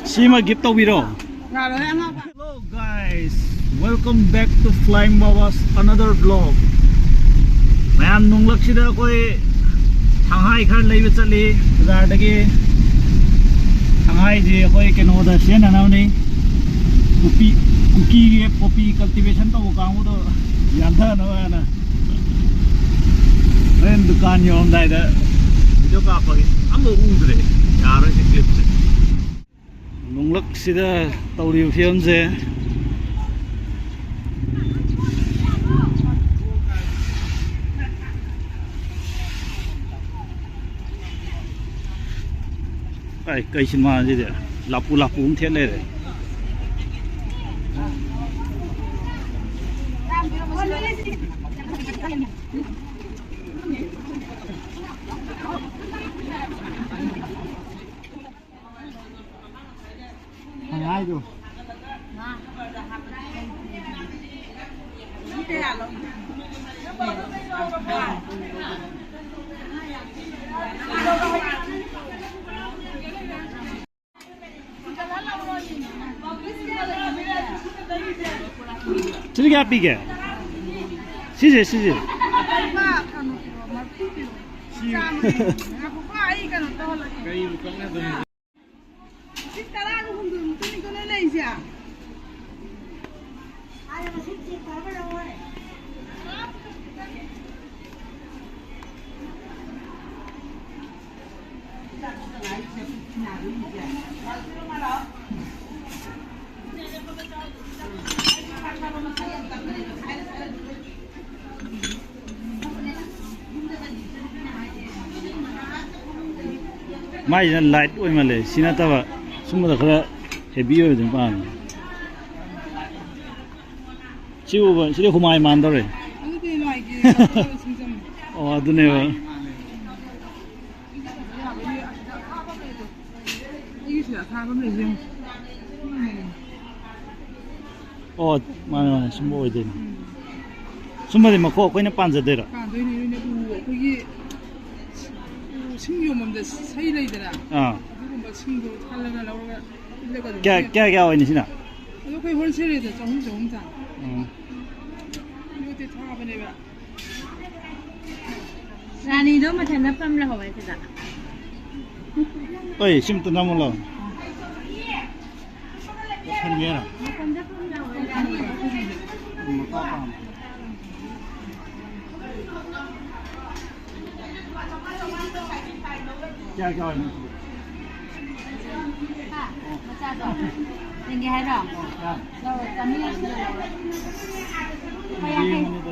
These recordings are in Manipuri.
Sima gift to biro. Hello guys, welcome back to Flyingbaba's another vlog. Mayam nunglak sida koi Shanghai khar leiba chali bazar dagi Shanghai je koi keno da sen anawni cookie poppy cultivation to kamu to yantha na na ren dukan yom dai da video ka pa am udre yaro se clip se nunglak sida tawri film se cây xin mà gì vậy lạp cũng thiên lên đấy ai rồi这个比个，谢谢谢谢。mai là light ôi mà lấy xin ta vào chúng ta phải heavy rồi chúng ta chiu vào chỉ để hôm mai mà ăn đâu rồi đó này mà sum bôi đi sum bôi mà có cái này pan ra đấy rồi 신기하면 사이레이더라. 그리고 뭐 친구 탈래가 나오가 이래가지고. 깨 어디 있나? 이거 거의 홀세레이더 조금 다. 이거 때 다 보내봐. 라니도 뭐 전화 밤라 하고 있다. 어이 심도 나물러. 한 개나. Cha coi nè. Mà cha rồi. Tiền gì hay rồi? Rồi, tấm này. Mày ăn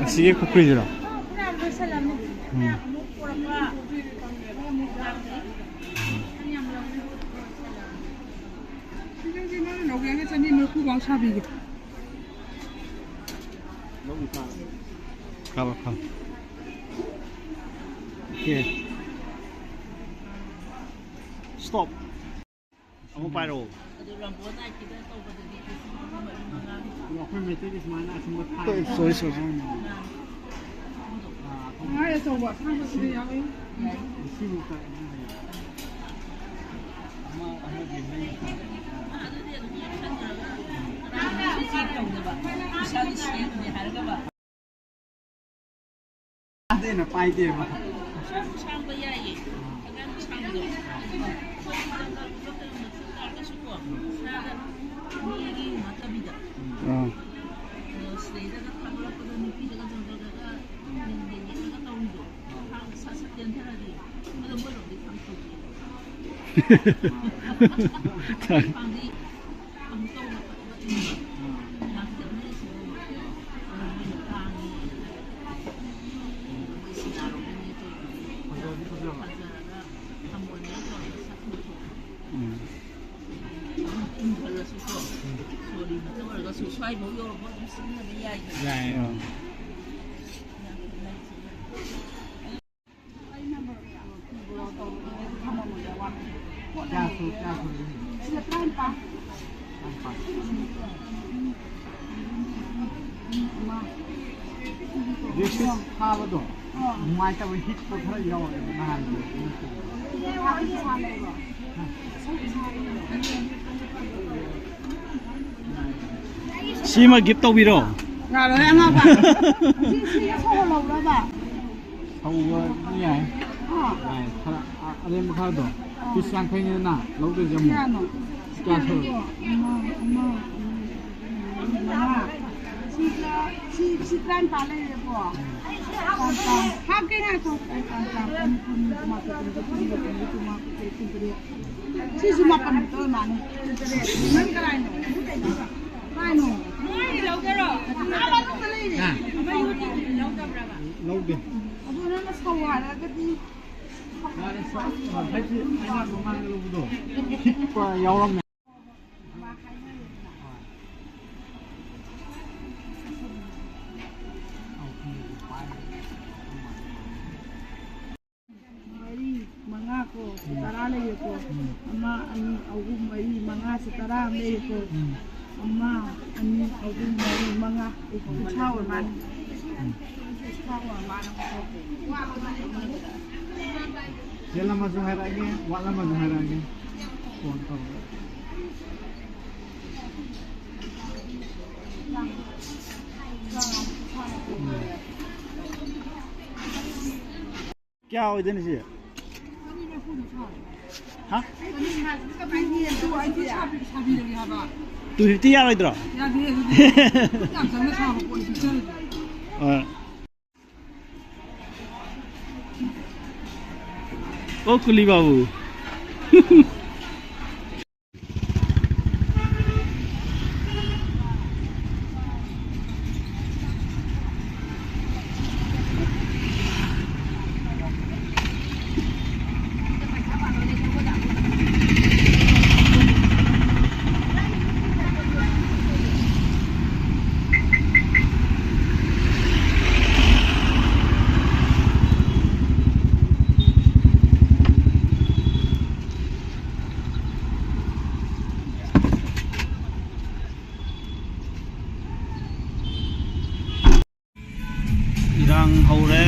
Sige kukuli라. 신경질만 여기 안에서 님을 구강 샵이게. 가봐. 오케이. 스톱. Kamu paro. Sorry. 아에서 뭐 상관없이 야외. Đây bay đi mà. 冇用，我唔識乜嘢嘢。 Right. This is Harvard. Might have hit for her. Shima give to biro. Ngà rồi em không ạ? Sao lâu đó bà? How yeah. Right. Alam mo do. Pisang kayo na. Log do jamo. Kaso. Si plan pala yun po. Hagin na ito. Si sumapan ito man. Man ka rin. Ano? Ilaw ka ro. Alam mo pala yun. Ilaw ka brava. Log do. Abo na mas kawala. Kasi Keep yawang. mga ko, setara lagi ko. Ama ani augum mari mga setara lagi ko. Ama ani augum mari mga ikaw man. Yalah masuk hari lagi, wala masuk hari lagi. Kontor. क्या हो इधर से हाँ 250 यार इधर ओ कुली बाबू irang haure